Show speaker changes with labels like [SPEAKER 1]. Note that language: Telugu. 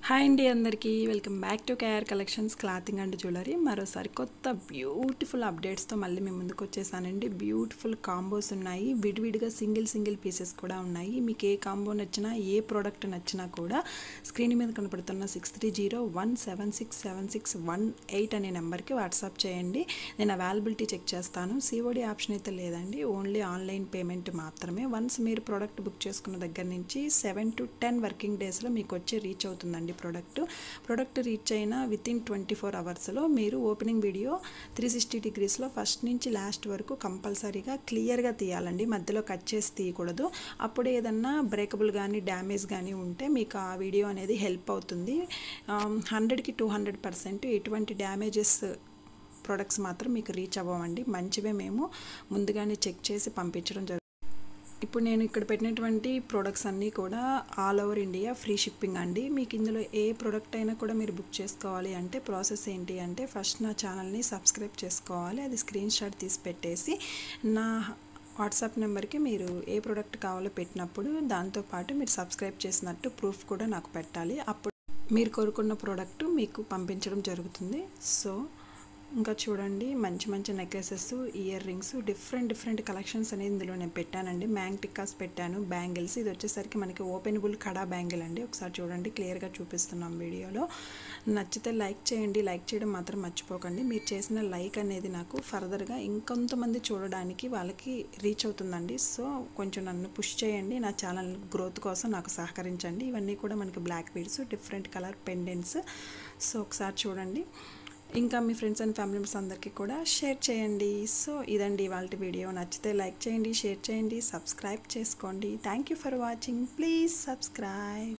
[SPEAKER 1] హాయ్ అండి అందరికీ welcome back to KR collections clothing and jewellery. మరోసారి కొత్త బ్యూటిఫుల్ అప్డేట్స్తో మళ్ళీ మేము ముందుకు వచ్చేసానండి. బ్యూటిఫుల్ కాంబోస్ ఉన్నాయి, విడివిడిగా సింగిల్ పీసెస్ కూడా ఉన్నాయి. మీకు ఏ కాంబో నచ్చినా, ఏ ప్రోడక్ట్ నచ్చినా కూడా స్క్రీన్ మీద కనపడుతున్న 6301767618 అనే నెంబర్కి వాట్సాప్ చేయండి. నేను అవైలబిలిటీ చెక్ చేస్తాను. సిఓడి ఆప్షన్ అయితే లేదండి, ఓన్లీ ఆన్లైన్ పేమెంట్ మాత్రమే. వన్స్ మీరు ప్రోడక్ట్ బుక్ చేసుకున్న దగ్గర నుంచి 7 to 10 వర్కింగ్ డేస్లో మీకు వచ్చి రీచ్ అవుతుందండి. ప్రోడక్ట్ రీచ్ అయిన వితిన్ 24 అవర్స్లో మీరు ఓపెనింగ్ వీడియో 360 డిగ్రీస్లో ఫస్ట్ నుంచి లాస్ట్ వరకు కంపల్సరీగా క్లియర్గా తీయాలండి. మధ్యలో కట్ చేసి తీయకూడదు. అప్పుడు ఏదన్నా బ్రేకబుల్ కానీ డ్యామేజ్ కానీ ఉంటే మీకు ఆ వీడియో అనేది హెల్ప్ అవుతుంది. 100కి 200% ఎటువంటి డ్యామేజెస్ ప్రొడక్ట్స్ మాత్రం మీకు రీచ్ అవ్వమండి. మంచివే మేము ముందుగానే చెక్ చేసి పంపించడం జరుగుతుంది. ఇప్పుడు నేను ఇక్కడ పెట్టినటువంటి ప్రోడక్ట్స్ అన్నీ కూడా all over India free shipping అండి. మీకు ఇందులో ఏ ప్రోడక్ట్ అయినా కూడా మీరు బుక్ చేసుకోవాలి అంటే ప్రాసెస్ ఏంటి అంటే, ఫస్ట్ నా ఛానల్ని సబ్స్క్రైబ్ చేసుకోవాలి. అది స్క్రీన్ షాట్ తీసి పెట్టేసి నా వాట్సాప్ నెంబర్కి మీరు ఏ ప్రోడక్ట్ కావాలో పెట్టినప్పుడు దాంతోపాటు మీరు సబ్స్క్రైబ్ చేసినట్టు ప్రూఫ్ కూడా నాకు పెట్టాలి. అప్పుడు మీరు కోరుకున్న ప్రోడక్ట్ మీకు పంపించడం జరుగుతుంది. సో ఇంకా చూడండి, మంచి necklaces, ear rings, different collections అనేది ఇందులో నేను పెట్టానండి. మ్యాంగ్ టిక్కాస్ పెట్టాను, బ్యాంగిల్స్. ఇది వచ్చేసరికి మనకి ఓపెనబుల్ కడా బ్యాంగిల్ అండి. ఒకసారి చూడండి, క్లియర్గా చూపిస్తున్నాం వీడియోలో. నచ్చితే లైక్ చేయండి, లైక్ చేయడం మాత్రం మర్చిపోకండి. మీరు చేసిన లైక్ అనేది నాకు ఫర్దర్గా ఇంకొంతమంది చూడడానికి వాళ్ళకి రీచ్ అవుతుందండి. సో కొంచెం నన్ను పుష్ చేయండి, నా ఛానల్ గ్రోత్ కోసం నాకు సహకరించండి. ఇవన్నీ కూడా మనకి black beads, different colour pendants. So ఒకసారి చూడండి, ఇంకా మీ ఫ్రెండ్స్ అండ్ ఫ్యామిలీ మెంబర్స్ అందరికీ కూడా షేర్ చేయండి. సో ఇదండి ఇవాళ వీడియో. నచ్చితే లైక్ చేయండి, షేర్ చేయండి, సబ్స్క్రైబ్ చేసుకోండి. Thank you for watching. Please subscribe.